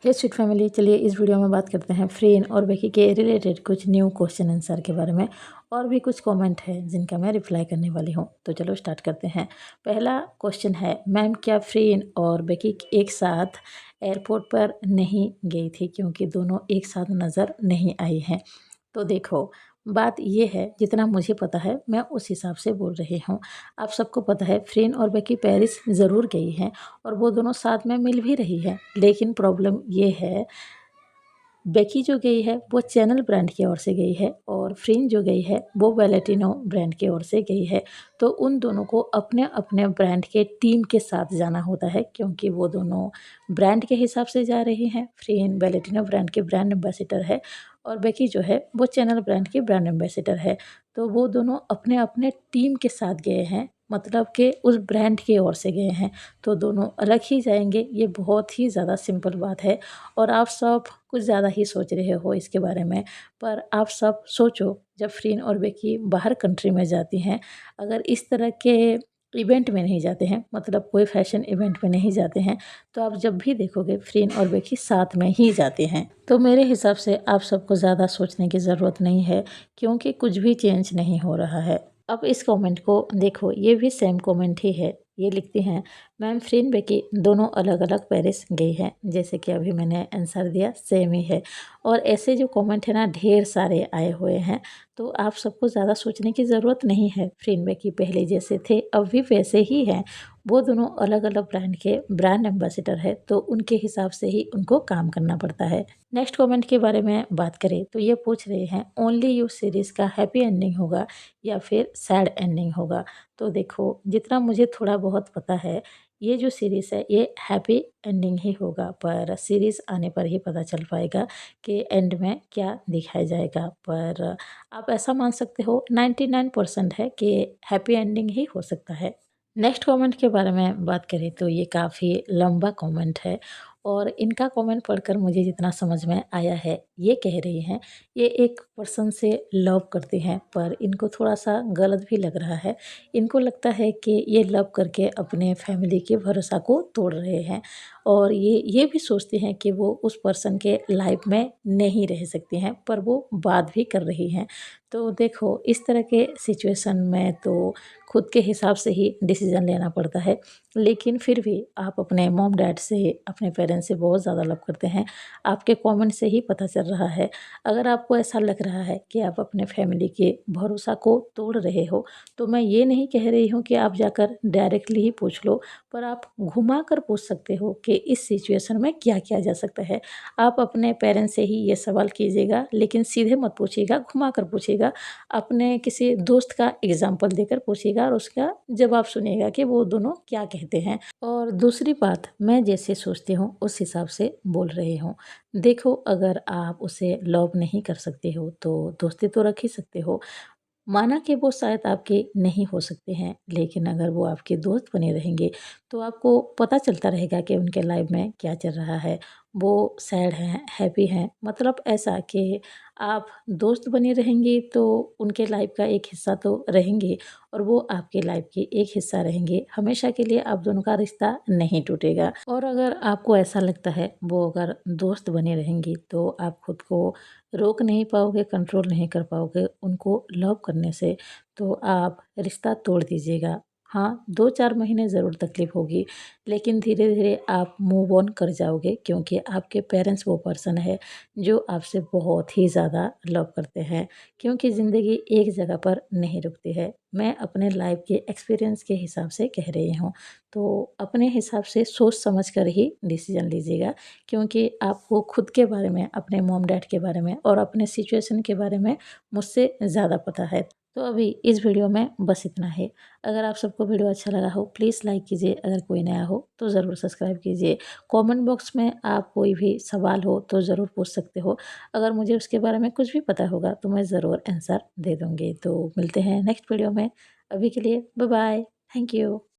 हे sweet family, चलिए इस video में बात करते हैं फ्रीन और बेकी के रिलेटेड कुछ न्यू क्वेश्चन आंसर के बारे में। और भी कुछ कमेंट है जिनका मैं रिप्लाई करने वाली हूँ, तो चलो स्टार्ट करते हैं। पहला क्वेश्चन है, मैम क्या फ्रीन और बेकी एक साथ एयरपोर्ट पर नहीं गई थी क्योंकि दोनों एक साथ नज़र नहीं आई हैं? तो देखो, बात ये है, जितना मुझे पता है मैं उस हिसाब से बोल रही हूँ। आप सबको पता है फ्रीन और बेकी पेरिस ज़रूर गई हैं और वो दोनों साथ में मिल भी रही है, लेकिन प्रॉब्लम ये है, बेकी जो गई है वो चैनल ब्रांड की ओर से गई है और फ्रीन जो गई है वो वैलेंटिनो ब्रांड की ओर से गई है। तो उन दोनों को अपने अपने ब्रांड के टीम के साथ जाना होता है, क्योंकि वो दोनों ब्रांड के हिसाब से जा रही हैं। फ्रीन वैलेंटिनो ब्रांड के ब्रांड एम्बेसडर है और बेकी जो है वो चैनल ब्रांड की ब्रांड एम्बेसडर है। तो वो दोनों अपने अपने टीम के साथ गए हैं, मतलब कि उस ब्रांड की ओर से गए हैं। तो दोनों अलग ही जाएंगे, ये बहुत ही ज़्यादा सिंपल बात है। और आप सब कुछ ज़्यादा ही सोच रहे हो इसके बारे में, पर आप सब सोचो, जब फ्रीन और बेकी बाहर कंट्री में जाती हैं, अगर इस तरह के इवेंट में नहीं जाते हैं, मतलब कोई फैशन इवेंट में नहीं जाते हैं, तो आप जब भी देखोगे फ्रीन और बेकी साथ में ही जाते हैं। तो मेरे हिसाब से आप सबको ज़्यादा सोचने की ज़रूरत नहीं है, क्योंकि कुछ भी चेंज नहीं हो रहा है। अब इस कमेंट को देखो, ये भी सेम कमेंट ही है। ये लिखती हैं, मैम फ्रीन बेकी दोनों अलग अलग पेरिस गई हैं। जैसे कि अभी मैंने आंसर दिया, सेम ही है। और ऐसे जो कमेंट है ना, ढेर सारे आए हुए हैं। तो आप सबको ज़्यादा सोचने की ज़रूरत नहीं है। फ्रीन बेकी पहले जैसे थे अब भी वैसे ही हैं। वो दोनों अलग अलग ब्रांड के ब्रांड एम्बेसडर है, तो उनके हिसाब से ही उनको काम करना पड़ता है। नेक्स्ट कमेंट के बारे में बात करें तो ये पूछ रहे हैं, ओनली यू सीरीज़ का हैप्पी एंडिंग होगा या फिर सैड एंडिंग होगा? तो देखो, जितना मुझे थोड़ा बहुत पता है, ये जो सीरीज़ है ये हैप्पी एंडिंग ही होगा, पर सीरीज़ आने पर ही पता चल पाएगा कि एंड में क्या दिखाया जाएगा। पर आप ऐसा मान सकते हो 99% है कि हैप्पी एंडिंग ही हो सकता है। नेक्स्ट कमेंट के बारे में बात करें तो ये काफ़ी लंबा कमेंट है और इनका कमेंट पढ़कर मुझे जितना समझ में आया है, ये कह रही हैं, ये एक पर्सन से लव करती हैं, पर इनको थोड़ा-सा गलत भी लग रहा है। इनको लगता है कि ये लव करके अपने फैमिली के भरोसा को तोड़ रहे हैं और ये भी सोचती हैं कि वो उस पर्सन के लाइफ में नहीं रह सकती हैं, पर वो बात भी कर रही हैं। तो देखो, इस तरह के सिचुएशन में तो खुद के हिसाब से ही डिसीज़न लेना पड़ता है, लेकिन फिर भी आप अपने मॉम डैड से, अपने पेरेंट्स से बहुत ज़्यादा लव करते हैं। आपके कमेंट से ही पता चल रहा है। अगर आपको ऐसा लग रहा है कि आप अपने फैमिली के भरोसा को तोड़ रहे हो, तो मैं ये नहीं कह रही हूँ कि आप जाकर डायरेक्टली ही पूछ लो, पर आप घुमा कर पूछ सकते हो कि इस सिचुएशन में क्या किया जा सकता है। आप अपने पेरेंट्स से ही ये सवाल कीजिएगा, लेकिन सीधे मत पूछिएगा, घुमा कर पूछिएगा। अपने किसी दोस्त का एग्ज़ाम्पल देकर पूछिएगा और उसका जवाब सुनिएगा कि वो दोनों क्या कहते हैं। और दूसरी बात, मैं जैसे सोचती हूँ उस हिसाब से बोल रही हूँ। देखो, अगर आप उसे लव नहीं कर सकते हो तो दोस्ती तो रख ही सकते हो। माना कि वो शायद आपके नहीं हो सकते हैं, लेकिन अगर वो आपके दोस्त बने रहेंगे, तो आपको पता चलता रहेगा कि उनके लाइफ में क्या चल रहा है। वो सैड हैं, हैप्पी हैं, मतलब ऐसा कि आप दोस्त बने रहेंगे तो उनके लाइफ का एक हिस्सा तो रहेंगे और वो आपके लाइफ के एक हिस्सा रहेंगे। हमेशा के लिए आप दोनों का रिश्ता नहीं टूटेगा। और अगर आपको ऐसा लगता है वो अगर दोस्त बने रहेंगी, तो आप खुद को रोक नहीं पाओगे, कंट्रोल नहीं कर पाओगे उनको लव करने से, तो आप रिश्ता तोड़ दीजिएगा। हाँ, 2-4 महीने ज़रूर तकलीफ़ होगी, लेकिन धीरे-धीरे आप मूव ऑन कर जाओगे, क्योंकि आपके पेरेंट्स वो पर्सन है जो आपसे बहुत ही ज़्यादा लव करते हैं, क्योंकि ज़िंदगी एक जगह पर नहीं रुकती है। मैं अपने लाइफ़ के एक्सपीरियंस के हिसाब से कह रही हूँ, तो अपने हिसाब से सोच समझ कर ही डिसीज़न लीजिएगा, क्योंकि आपको खुद के बारे में, अपने मॉम-डैड के बारे में और अपने सिचुएशन के बारे में मुझसे ज़्यादा पता है। तो अभी इस वीडियो में बस इतना ही। अगर आप सबको वीडियो अच्छा लगा हो, प्लीज़ लाइक कीजिए। अगर कोई नया हो तो ज़रूर सब्सक्राइब कीजिए। कमेंट बॉक्स में आप कोई भी सवाल हो तो ज़रूर पूछ सकते हो। अगर मुझे उसके बारे में कुछ भी पता होगा तो मैं ज़रूर आंसर दे दूँगी। तो मिलते हैं नेक्स्ट वीडियो में। अभी के लिए बाय बाय। Thank you.